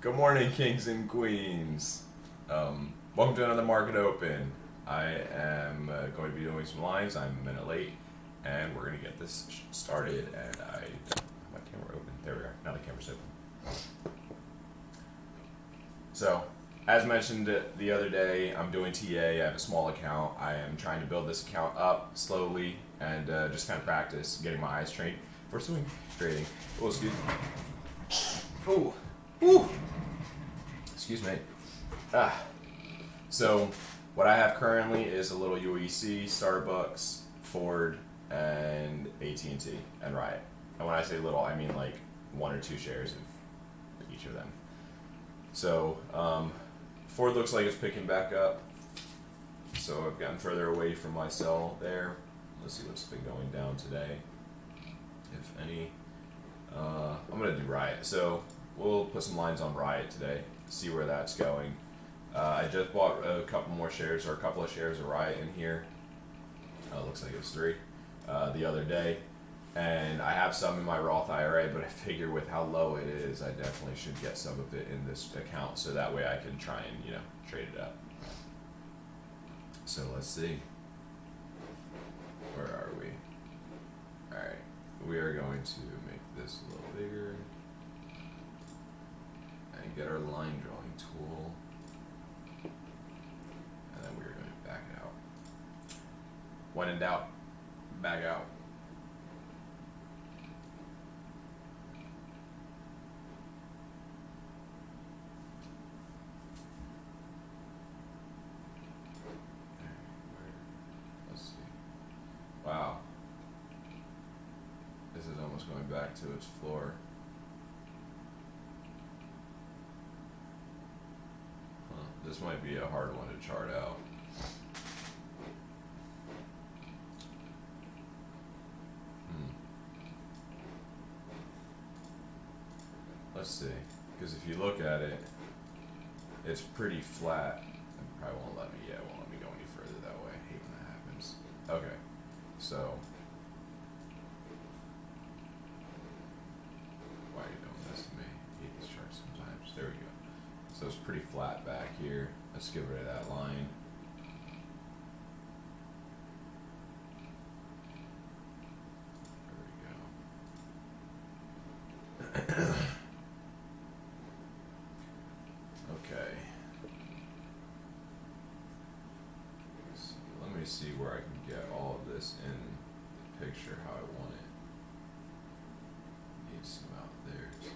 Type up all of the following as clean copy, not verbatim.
Good morning, kings and queens. Welcome to another market open. I am going to be doing some lines. I'm a minute late, and we're going to get this started. And my camera open. There we are. Now the camera's open. So, as mentioned the other day, I'm doing TA. I have a small account. I am trying to build this account up slowly and just kind of practice getting my eyes trained for swing trading. Oh, excuse me. Ooh. Ooh. Excuse me. So what I have currently is a little UEC, SBUX, Ford, and AT&T and Riot. And when I say little, I mean like 1 or 2 shares of each of them. So Ford looks like it's picking back up. So I've gotten further away from my sell there. Let's see what's been going down today, if any. I'm gonna do Riot. So we'll put some lines on Riot today, see where that's going. I just bought a couple more shares, or a couple of shares of Riot in here. Looks like it was 3 the other day. And I have some in my Roth IRA, but I figure with how low it is, I definitely should get some of it in this account, so that way I can try and, trade it up. So let's see. Where are we? Alright, we are going to make this a little bigger and get our line drawing tool, and then we're going to back out. When in doubt, back out. Let's see. Wow. This is almost going back to its floor. This might be a hard one to chart out. Let's see, because if you look at it, it's pretty flat. It probably won't let me, it won't let me go any further that way. I hate when that happens. Okay, so why are you doing this to me? I hate these charts sometimes. There we go. So it's pretty flat back here. Let's get rid of that line. There we go. Okay. So let me see where I can get all of this in the picture how I want it. Need some out there too.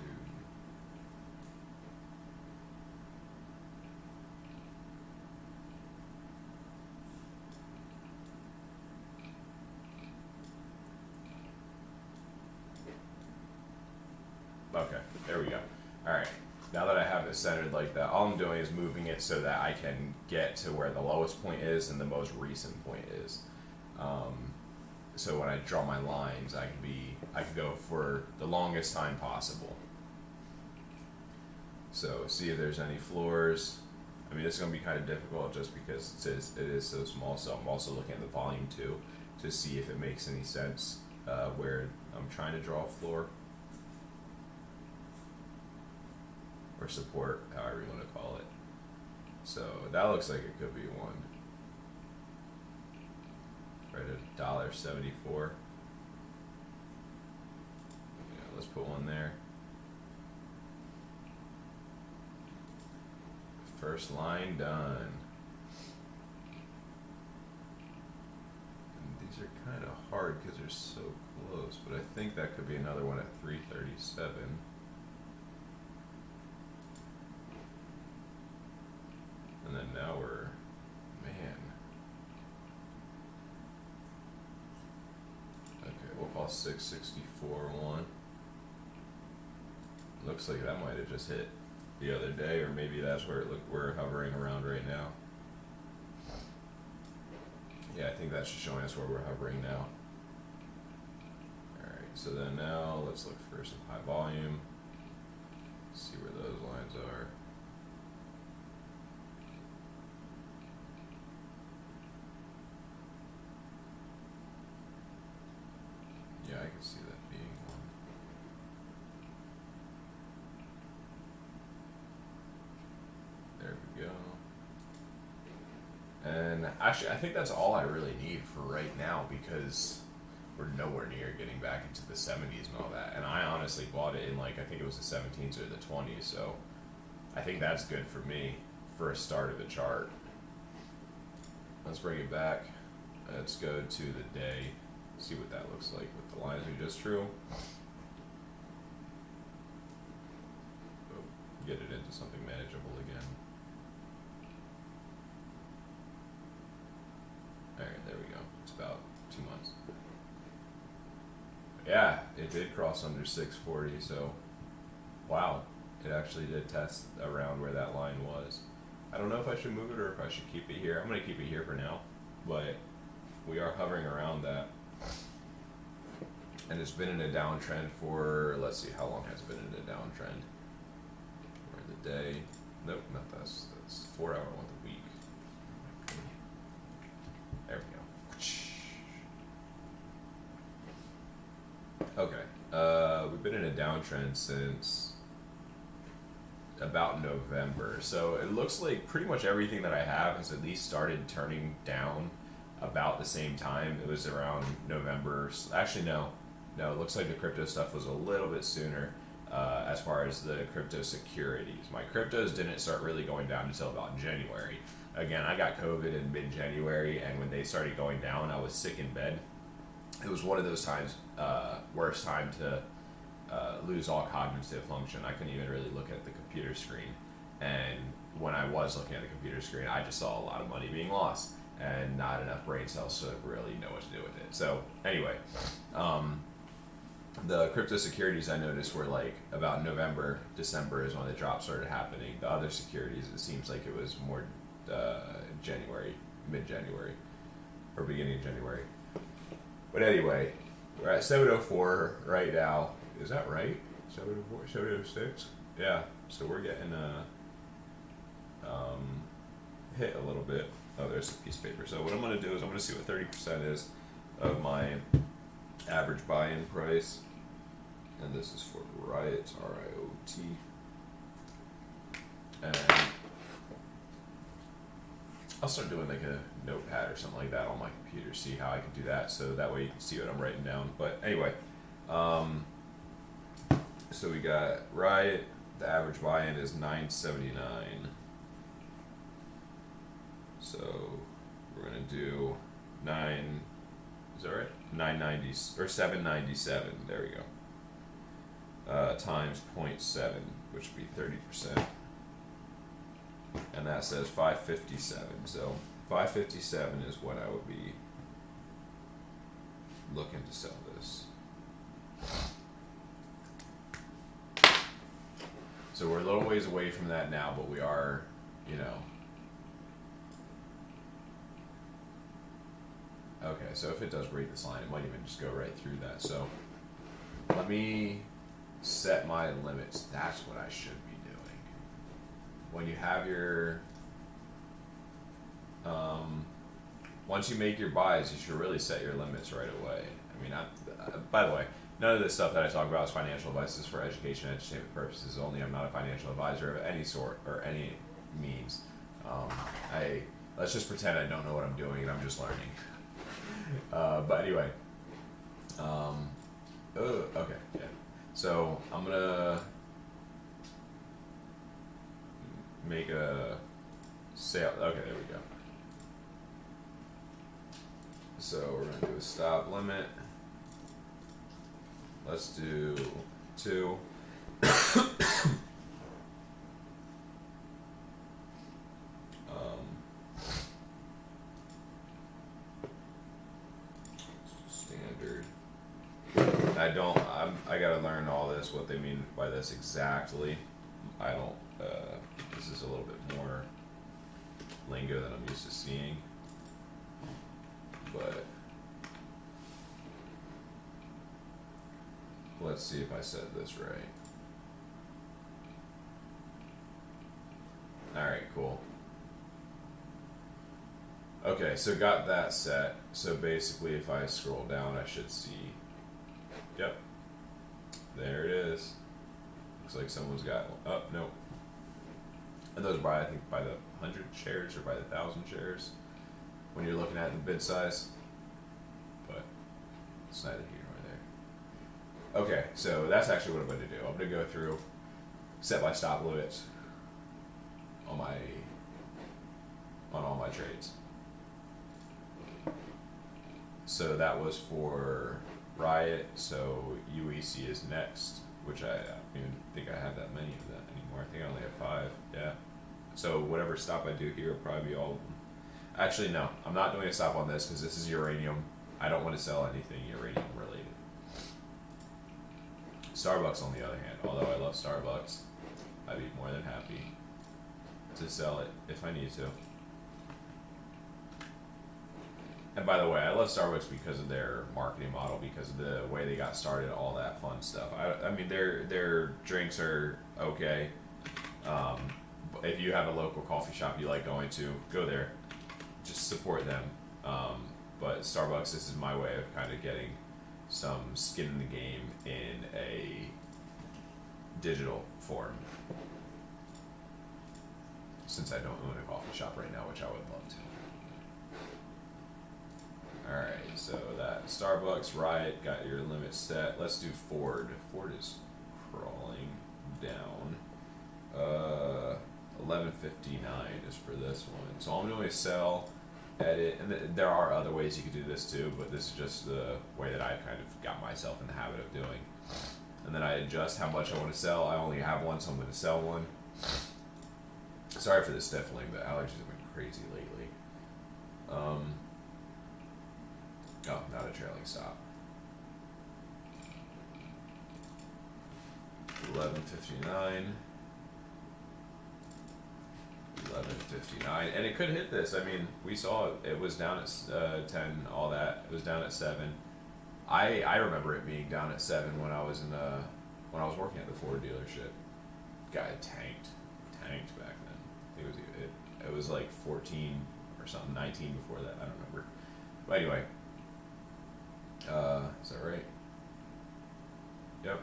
Okay, there we go. Alright, now that I have it centered like that, all I'm doing is moving it so that I can get to where the lowest point is and the most recent point is. So when I draw my lines, I can go for the longest time possible. So see if there's any floors. I mean, this is going to be kind of difficult just because it is so small, so I'm also looking at the volume too to see if it makes any sense where I'm trying to draw a floor. Or support, however you want to call it. So that looks like it could be one. Right at $1.74. Yeah, let's put one there. First line done. And these are kind of hard because they're so close, but I think that could be another one at 337. And then now we're, man. Okay, we'll call 664 one. Looks like that might have just hit the other day, or maybe that's where we're hovering around right now. Yeah, I think that's just showing us where we're hovering now. Alright, so then now let's look for some high volume. See where those lines are. Yeah, I can see that being one. Actually, I think that's all I really need for right now because we're nowhere near getting back into the 70s and all that. And I honestly bought it in like, I think it was the 17s or the 20s. So I think that's good for me for a start of the chart. Let's bring it back. Let's go to the day. See what that looks like with the lines we just drew. Get it into something manageable again. Alright, there we go. It's about 2 months. Yeah, it did cross under 640, so wow. It actually did test around where that line was. I don't know if I should move it or if I should keep it here. I'm going to keep it here for now, but we are hovering around that. And it's been in a downtrend for, let's see, how long has it been in a downtrend? For the day. Nope, not that's 4 hour one a week. There we go. Okay. We've been in a downtrend since about November. So it looks like pretty much everything that I have has at least started turning down about the same time. It was around November. Actually, no, it looks like the crypto stuff was a little bit sooner as far as the crypto securities. My cryptos didn't start really going down until about January. Again, I got COVID in mid-January, and when they started going down, I was sick in bed. It was one of those times, worst time to lose all cognitive function. I couldn't even really look at the computer screen. And when I was looking at the computer screen, I just saw a lot of money being lost and not enough brain cells to really know what to do with it. So anyway, the crypto securities I noticed were like about November, December is when the drop started happening. The other securities, it seems like it was more January, mid-January, or beginning of January. But anyway, we're at 704 right now. Is that right? 704, 706? Yeah. So we're getting hit a little bit. Oh, there's a piece of paper. So what I'm going to do is I'm going to see what 30% is of my average buy-in price. And this is for RIOT, RIOT. And I'll start doing like a notepad or something like that on my computer, see how I can do that, so that way you can see what I'm writing down. But anyway, so we got RIOT, the average buy-in is 979. So we're gonna do 990 or 797. There we go. Times 0.7, which would be 30%. And that says 557. So 557 is what I would be looking to sell this. So we're a little ways away from that now, but we are, Okay, so if it does break this line, it might even just go right through that. So let me set my limits. That's what I should be doing. When you have your, once you make your buys, you should really set your limits right away. I mean, by the way, none of this stuff that I talk about is financial advice. This is for education and entertainment purposes only. I'm not a financial advisor of any sort or any means. Let's just pretend I don't know what I'm doing and I'm just learning. But anyway, okay, yeah. So I'm gonna make a sale. Okay, there we go. So we're gonna do a stop limit. Let's do 2. Standard. I gotta learn all this, what they mean by this exactly. This is a little bit more lingo than I'm used to seeing. But let's see if I said this right. Alright, cool. Okay, so got that set. So basically if I scroll down, I should see, yep, there it is. Looks like someone's got, oh, no. And those are by, I think, by the 100 shares or by the 1,000 shares. when you're looking at the bid size, but it's neither here nor there. Okay, so that's actually what I'm going to do. I'm going to go through, set my stop limits on all my trades. So that was for Riot, so UEC is next, which I don't even think I have that many of that anymore. I think I only have 5, yeah. So whatever stop I do here will probably be all of them. Actually, no, I'm not doing a stop on this because this is uranium. I don't want to sell anything uranium related. SBUX, on the other hand, although I love SBUX, I'd be more than happy to sell it if I need to. And by the way, I love SBUX because of their marketing model, because of the way they got started, all that fun stuff. I mean, their drinks are okay. If you have a local coffee shop you like going to, go there. Just support them. But SBUX, this is my way of kind of getting some skin in the game in a digital form. Since I don't own a coffee shop right now, which I would love to. Alright, so that SBUX, Riot, got your limit set. Let's do Ford. Ford is crawling down. 1159 is for this one. So all I'm doing is sell, edit, and there are other ways you could do this too, but this is just the way that I kind of got myself in the habit of doing. And then I adjust how much I want to sell. I only have one, so I'm going to sell one. Sorry for the sniffling, but allergies have been crazy lately. Oh, not a trailing stop. 1159. 1159, and it could hit this. I mean, we saw it was down at 10, all that. It was down at 7. I remember it being down at 7 when I was working at the Ford dealership. Guy tanked back then. It was like 14 or something, 19 before that. I don't remember. But anyway, is that right? Yep.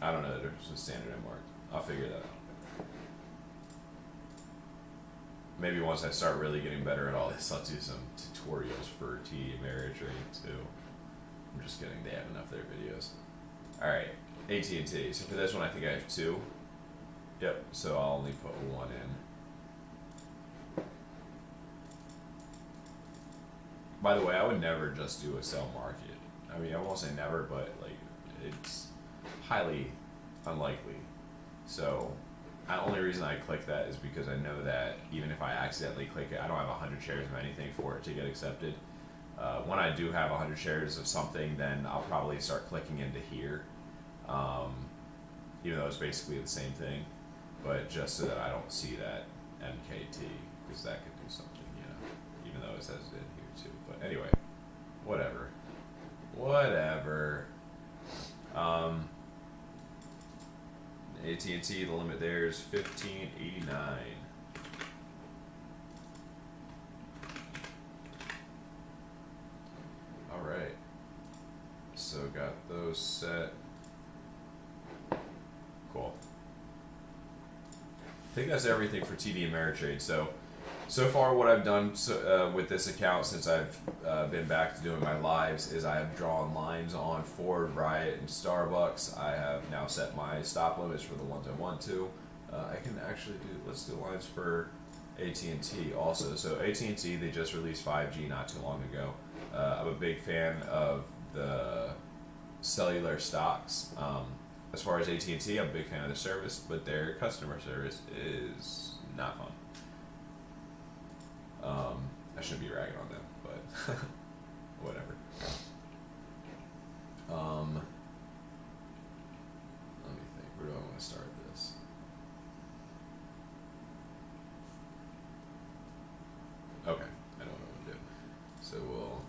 I don't know the difference between standard and marked. I'll figure that out. Maybe once I start really getting better at all this, I'll do some tutorials for TD Ameritrade too. I'm just kidding, they have enough of their videos. Alright, AT&T. So for this one I think I have 2. Yep, so I'll only put 1 in. By the way, I would never just do a sell market. I mean, I won't say never, but like, it's highly unlikely. So the only reason I click that is because I know that even if I accidentally click it, I don't have 100 shares of anything for it to get accepted. When I do have 100 shares of something, then I'll probably start clicking into here, even though it's basically the same thing, but just so that I don't see that MKT, because that could do something, you know, even though it says it in here too. But anyway, whatever. AT&T, the limit there is 1589. Alright, so got those set. Cool. I think that's everything for TD Ameritrade. So far what I've done with this account since I've been back to doing my lives is I have drawn lines on Ford, Riot, and SBUX. I have now set my stop limits for the ones I want to. I can actually let's do lines for AT&T also. So AT&T, they just released 5G not too long ago. I'm a big fan of the cellular stocks. As far as AT&T, I'm a big fan of the service, but their customer service is not fun. I shouldn't be ragging on them, but whatever. Let me think. Where do I want to start this? Okay, I know what I'm gonna do. So we'll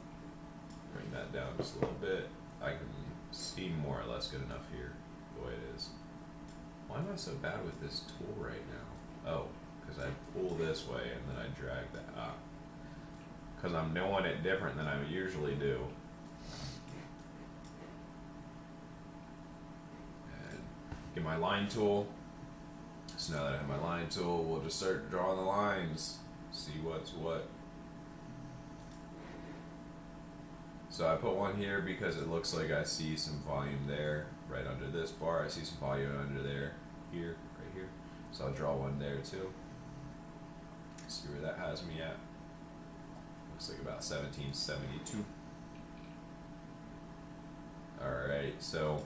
bring that down just a little bit. I can see more or less good enough here, the way it is. Why am I so bad with this tool right now? Oh, because I pull this way and then I drag that up. Because I'm doing it different than I usually do. And get my line tool. So now that I have my line tool, we'll just start drawing the lines, see what's what. So I put one here because it looks like I see some volume there, right under this bar. I see some volume under there, here, right here. So I'll draw one there too. See where that has me at. Looks like about 1772. Alright, so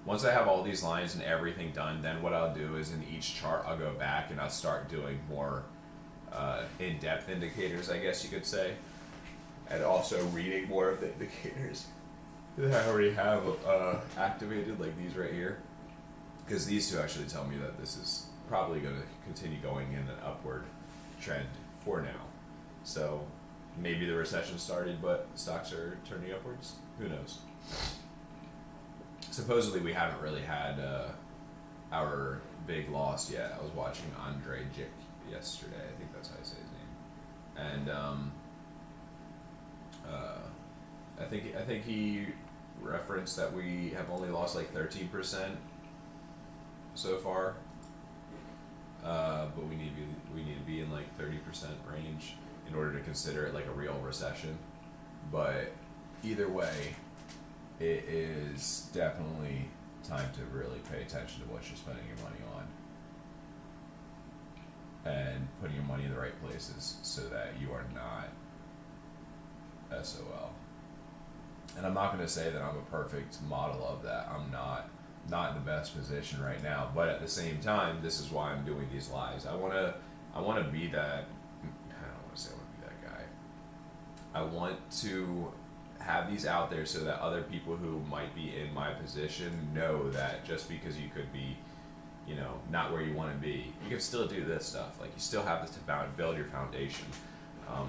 once I have all these lines and everything done, then what I'll do is in each chart I'll go back and I'll start doing more in-depth indicators, I guess you could say. And also reading more of the indicators that I already have activated, like these right here. Because these two actually tell me that this is probably going to continue going in an upward trend for now. So maybe the recession started, but stocks are turning upwards. Who knows? Supposedly we haven't really had our big loss yet. I was watching Andre Jick yesterday. I think that's how you say his name. And I think he referenced that we have only lost like 13% so far. But we need to be in like 30% range in order to consider it like a real recession. But either way, it is definitely time to really pay attention to what you're spending your money on and putting your money in the right places so that you are not SOL. And I'm not going to say that I'm a perfect model of that. I'm not in the best position right now, but at the same time, this is why I'm doing these lives. I want to be that. I don't want to say I want to be that guy. I want to have these out there so that other people who might be in my position know that just because you could be, not where you want to be, you can still do this stuff. Like, you still have to build your foundation. I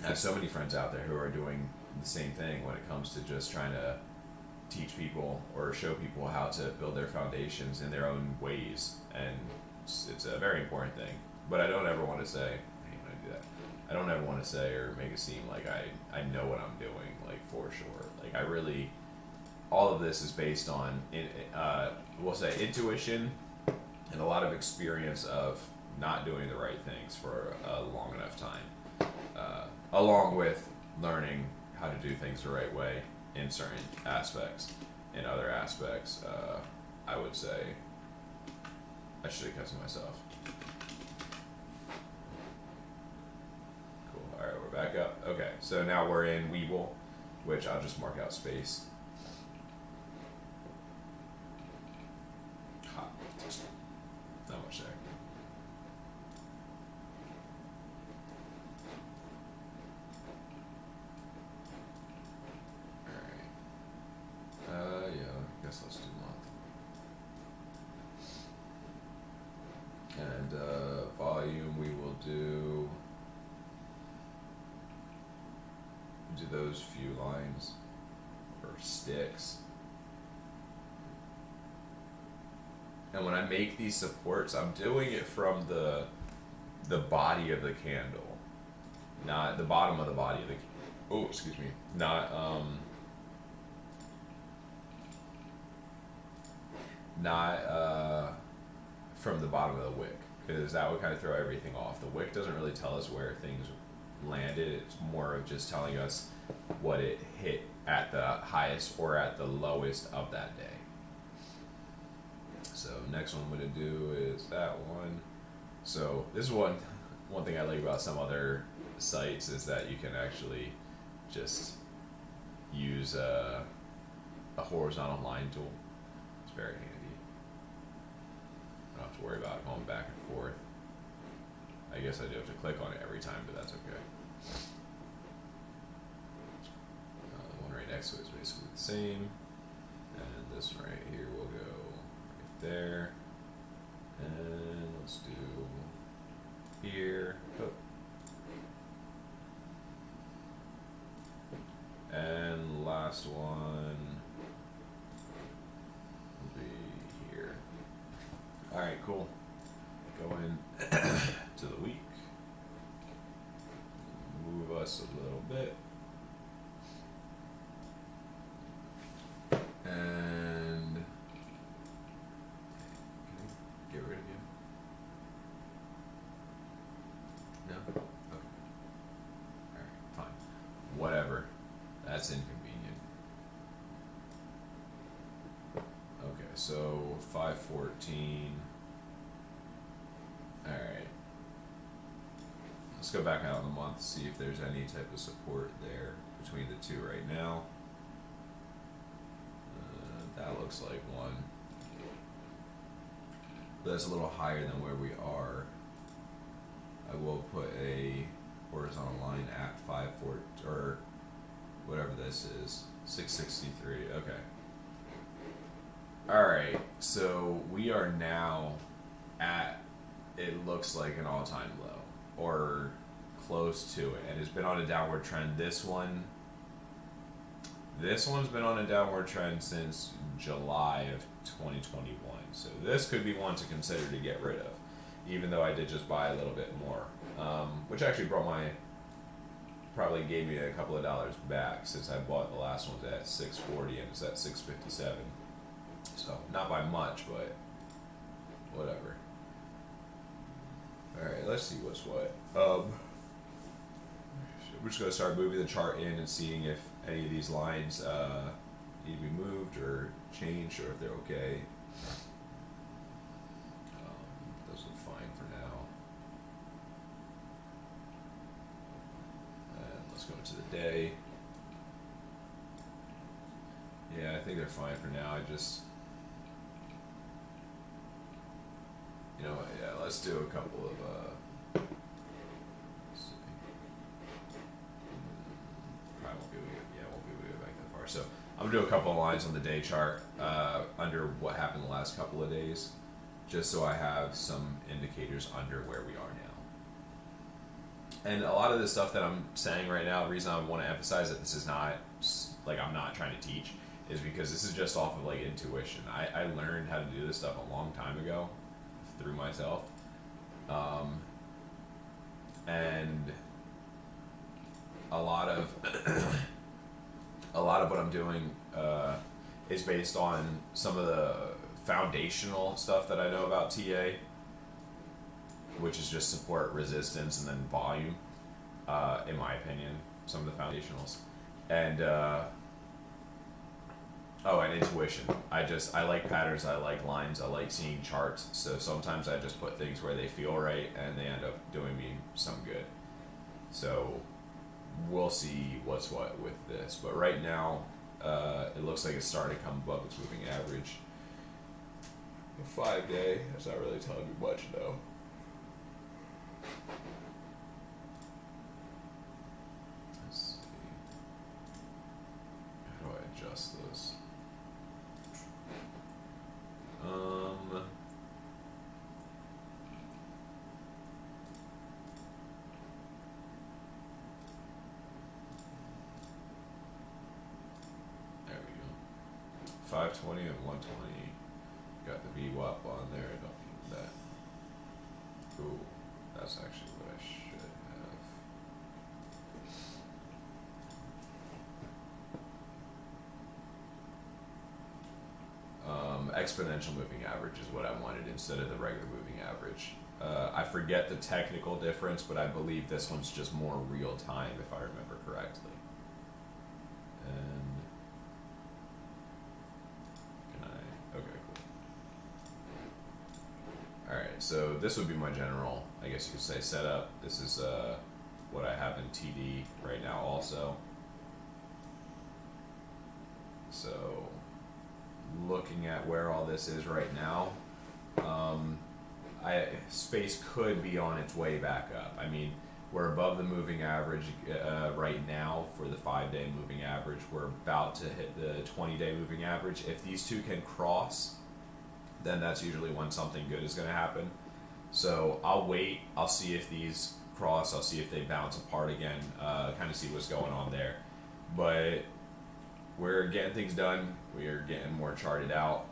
have so many friends out there who are doing the same thing when it comes to just trying to teach people or show people how to build their foundations in their own ways, and it's a very important thing. But I don't ever want to say, I hate when I do that. I don't ever want to say or make it seem like I know what I'm doing, like, for sure. Like, all of this is based on, we'll say, intuition and a lot of experience of not doing the right things for a long enough time, along with learning how to do things the right way in certain aspects. In other aspects, I would say I should have kept to myself. Cool. All right, we're back up. Okay, so now we're in Weeble, which I'll just mark out space. Not much there. Let's do month. And volume, we will do those few lines or sticks. And when I make these supports, I'm doing it from the body of the candle, not the bottom of the body of the. Oh, excuse me, not from the bottom of the wick, because that would kind of throw everything off. The wick doesn't really tell us where things landed. It's more of just telling us what it hit at the highest or at the lowest of that day. So next one I'm going to do is that one. So this is one thing I like about some other sites is that you can actually just use a horizontal line tool. It's very handy. I don't have to worry about going back and forth. I guess I do have to click on it every time, but that's okay. The one right next to it is basically the same. And this one right here will go right there. And let's do here. Oh. And last one will be here. Alright, cool. Go in to the week. Move us a little bit. And can I get rid of you? whatever. That's inconvenient. Okay, so 514. All right. Let's go back out in the month, see if there's any type of support there between the two right now. That looks like one. But that's a little higher than where we are. I will put a horizontal line at 5.4 or whatever this is, 663. Okay. All right. So we are now at, it looks like an all-time low or close to it, and it's been on a downward trend. This one's been on a downward trend since July of 2021. So this could be one to consider to get rid of, even though I did just buy a little bit more, which actually probably gave me a couple of dollars back since I bought the last ones at 640 and it's at 657. So not by much, but whatever. All right, let's see what's what. We're just gonna start moving the chart in and seeing if any of these lines need to be moved or changed, or if they're okay. Those look fine for now. And let's go into the day. Yeah, I think they're fine for now. You know what, yeah, let's do a couple of, let's see. Probably won't be able to get back that far. So I'm gonna do a couple of lines on the day chart, under what happened the last couple of days, just so I have some indicators under where we are now. And a lot of the stuff that I'm saying right now, the reason I want to emphasize that this is not, like, I'm not trying to teach, is because this is just off of, like, intuition. I learned how to do this stuff a long time ago through myself, and a lot of what I'm doing is based on some of the foundational stuff that I know about TA, which is just support, resistance, and then volume, in my opinion, some of the foundationals, and and intuition. I like patterns, I like lines, I like seeing charts, so sometimes I just put things where they feel right and they end up doing me some good. So we'll see what's what with this, but right now it looks like it's starting to come above its moving average. The 5-day, that's not really telling me much though. Let's see. How do I adjust this? There we go. 520 and 120. Got the VWAP on there. I don't need that. Ooh, that's actually what I should have. Exponential moving average is what I wanted instead of the regular moving average. I forget the technical difference, but I believe this one's just more real time, if I remember correctly. And okay, cool. Alright, so this would be my general, I guess you could say, setup. This is what I have in TD right now also. So looking at where all this is right now, space could be on its way back up. I mean, we're above the moving average right now for the 5-day moving average. We're about to hit the 20-day moving average. If these two can cross, then that's usually when something good is going to happen. So I'll wait. I'll see if these cross. I'll see if they bounce apart again, kind of see what's going on there. But we're getting things done. We are getting more charted out.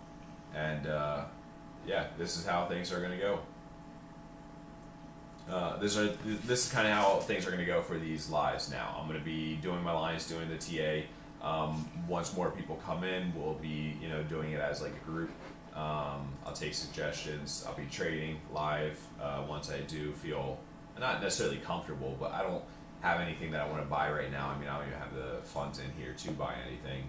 And yeah, this is how things are going to go. This is kind of how things are going to go for these lives now. I'm going to be doing my lines, doing the TA. Once more people come in, we'll be doing it as like a group. I'll take suggestions. I'll be trading live once I do feel not necessarily comfortable, but I don't have anything that I want to buy right now. I mean, I don't even have the funds in here to buy anything.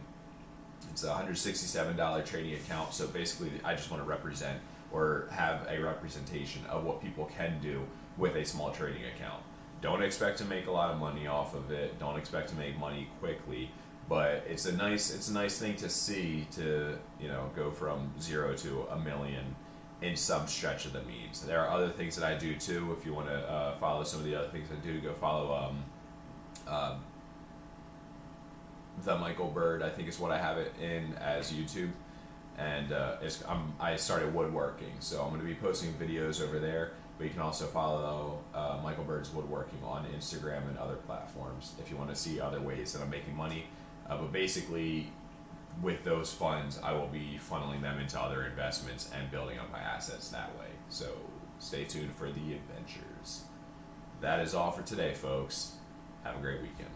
It's a $167 trading account. So basically, I just want to represent or have a representation of what people can do with a small trading account. Don't expect to make a lot of money off of it. Don't expect to make money quickly, but it's a nice thing to see, to go from 0 to a million in some stretch of the means. There are other things that I do too. If you want to follow some of the other things I do, go follow the Michael Bird, I think is what I have it in as YouTube, and I started woodworking, so I'm going to be posting videos over there. But you can also follow Michael Bird's Woodworking on Instagram and other platforms if you want to see other ways that I'm making money. But basically, with those funds, I will be funneling them into other investments and building up my assets that way. So stay tuned for the adventures. That is all for today, folks. Have a great weekend.